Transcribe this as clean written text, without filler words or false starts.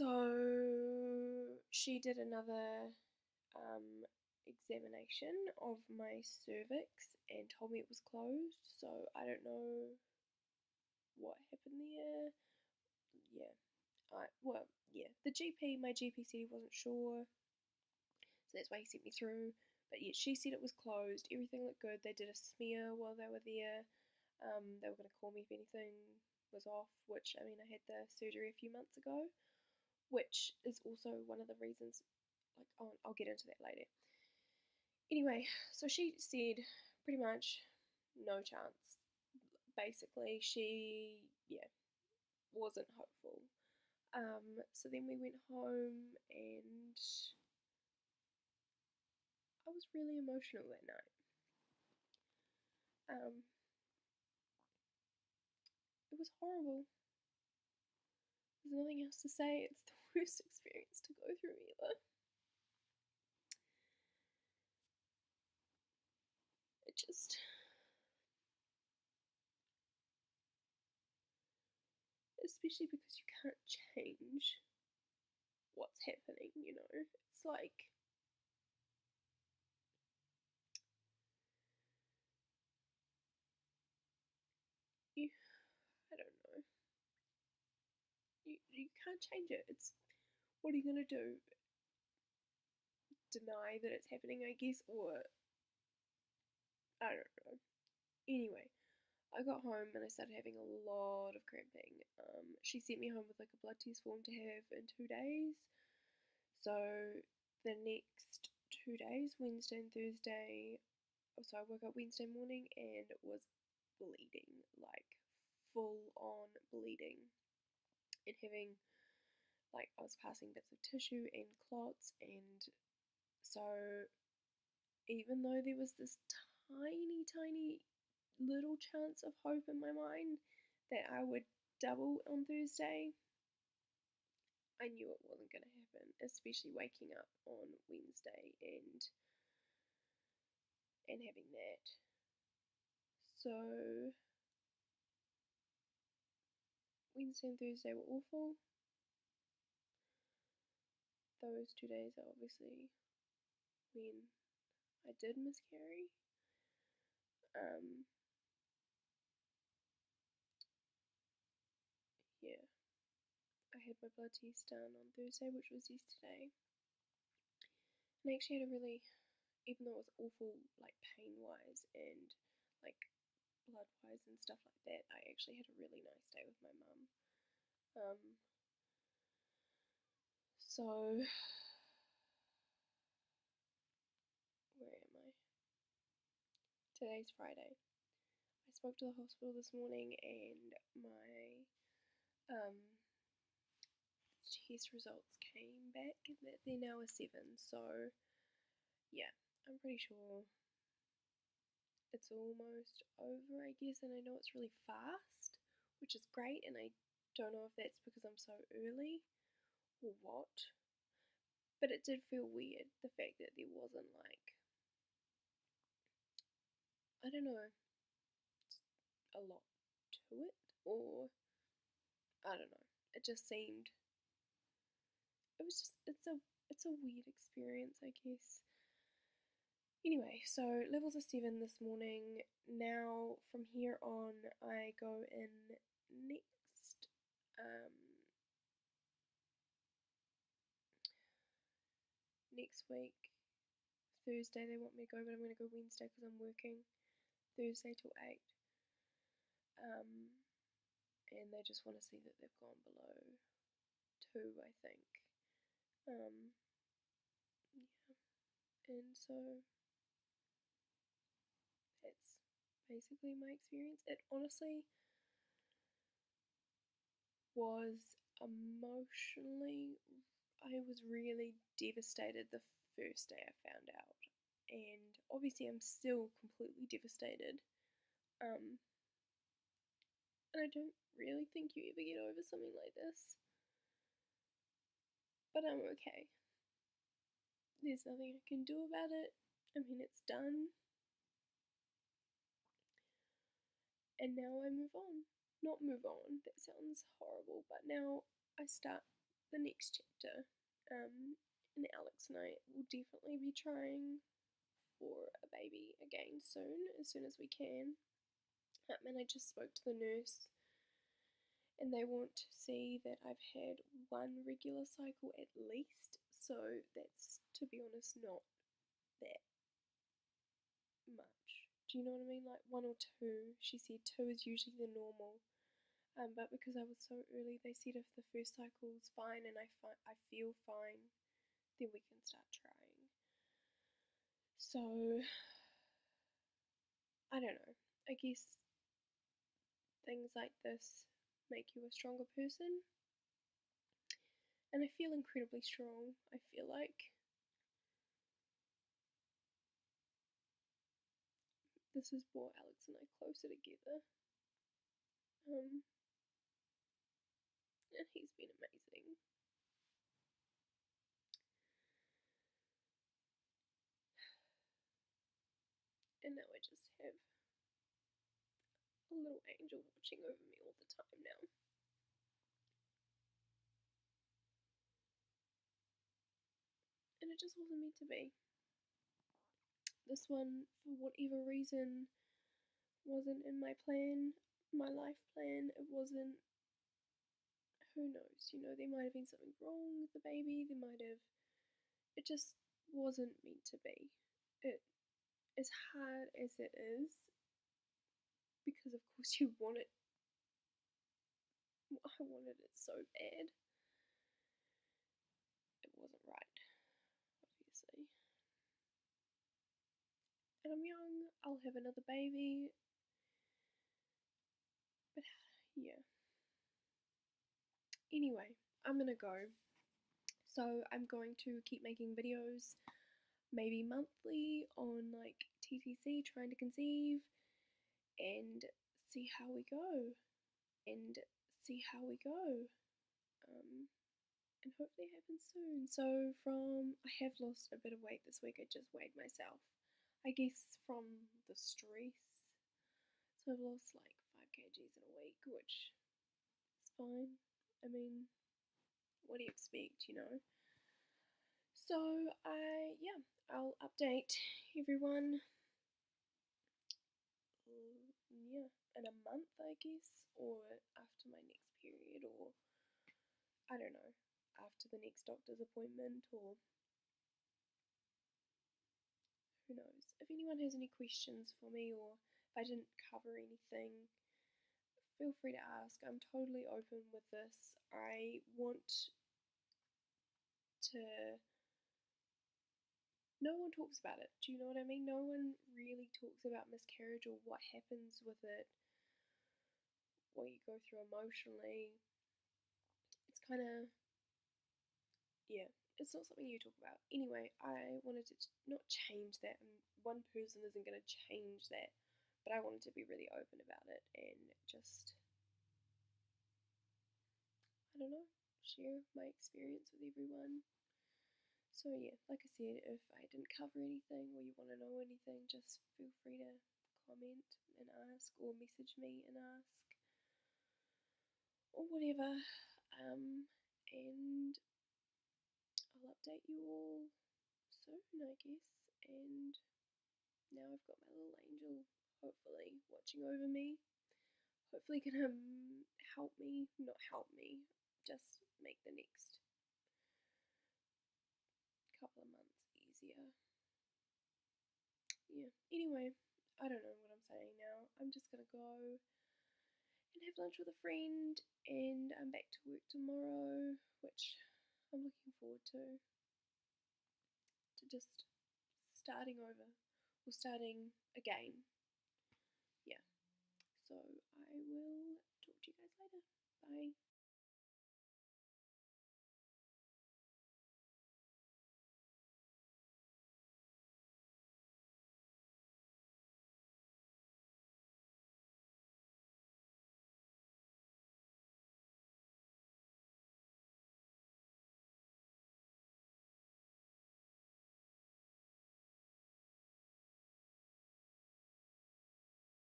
So she did another examination of my cervix and told me it was closed. So I don't know what happened there. Yeah, the GP, my GP said he wasn't sure, so that's why he sent me through. But yeah, she said it was closed. Everything looked good. They did a smear while they were there. They were going to call me if anything was off, which, I mean, I had the surgery a few months ago, which is also one of the reasons, like, I'll get into that later. Anyway, so she said pretty much no chance. Basically, she, yeah, wasn't hopeful. So then we went home and I was really emotional that night. It was horrible. There's nothing else to say. It's the worst experience to go through ever. It just. Especially because you can't change what's happening, you know? It's like. You. I don't know. You can't change it. It's. What are you gonna do? Deny that it's happening, I guess, or. I don't know. Anyway, I got home and I started having a lot of cramping. She sent me home with like a blood test form to have in 2 days. So the next 2 days, Wednesday and Thursday, so I woke up Wednesday morning and it was bleeding, like full on bleeding, and having, like, I was passing bits of tissue and clots, and so even though there was this tiny, tiny little chance of hope in my mind that I would double on Thursday, I knew it wasn't going to happen, especially waking up on Wednesday and having that. So Wednesday and Thursday were awful. Those 2 days are obviously when I did miscarry. Yeah, I had my blood test done on Thursday, which was yesterday. And I actually had a really, even though it was awful, like pain wise and like blood wise and stuff like that, I actually had a really nice day with my mum. So, where am I? Today's Friday. I spoke to the hospital this morning and my test results came back that they're now a 7. So, yeah, I'm pretty sure it's almost over, I guess, and I know it's really fast, which is great, and I don't know if that's because I'm so early or what, but it did feel weird, the fact that there wasn't, like, I don't know, a lot to it, or I don't know, it just seemed, it was just, it's a weird experience, I guess. Anyway, so levels are 7 this morning. Now, from here on, I go in next next week. Thursday they want me to go, but I'm going to go Wednesday because I'm working Thursday till 8. And they just want to see that they've gone below 2, I think. Yeah. And so that's basically my experience. It honestly was emotionally, I was really devastated the first day I found out. And obviously, I'm still completely devastated. And I don't really think you ever get over something like this. But I'm okay. There's nothing I can do about it. I mean, it's done. And now I move on. Not move on, that sounds horrible, but now I start the next chapter. And Alex and I will definitely be trying for a baby again soon as we can. And I just spoke to the nurse, and they want to see that I've had one regular cycle at least. So that's, to be honest, not that much. Do you know what I mean? Like 1 or 2. She said 2 is usually the normal. But because I was so early, they said if the first cycle is fine and I feel fine, then we can start trying. So, I don't know. I guess things like this make you a stronger person. And I feel incredibly strong. I feel like this has brought Alex and I closer together. And he's been amazing. And now I just have a little angel watching over me all the time now. And it just wasn't meant to be. This one, for whatever reason, wasn't in my plan, my life plan. It wasn't. Who knows? You know, there might have been something wrong with the baby. There might have. It just wasn't meant to be. It, as hard as it is, because of course you want it. I wanted it so bad. It wasn't right, obviously. And I'm young. I'll have another baby. But yeah. Anyway, I'm gonna go. So I'm going to keep making videos, maybe monthly, on like TTC, trying to conceive, and see how we go. And hopefully it happens soon. So I have lost a bit of weight this week. I just weighed myself. I guess from the stress. So I've lost like 5 kgs in a week, which is fine. I mean, what do you expect, you know? So I'll update everyone. Yeah, in a month, I guess, or after my next period, or I don't know, after the next doctor's appointment, or who knows. If anyone has any questions for me, or if I didn't cover anything, feel free to ask. I'm totally open with this. I want to. No one talks about it. Do you know what I mean? No one really talks about miscarriage or what happens with it, what you go through emotionally. It's kind of, yeah, it's not something you talk about. Anyway, I wanted to not change that, and one person isn't going to change that, but I wanted to be really open about it and just, I don't know, share my experience with everyone. So yeah, like I said, if I didn't cover anything or you want to know anything, just feel free to comment and ask, or message me and ask, or whatever. And I'll update you all soon, I guess. And now I've got my little angel, hopefully, watching over me. Hopefully, can help me, not help me, just make the next couple of months easier. Yeah, anyway, I don't know what I'm saying now. I'm just gonna go and have lunch with a friend, and I'm back to work tomorrow, which I'm looking forward to just starting over, or starting again. Yeah, so I will talk to you guys later. Bye.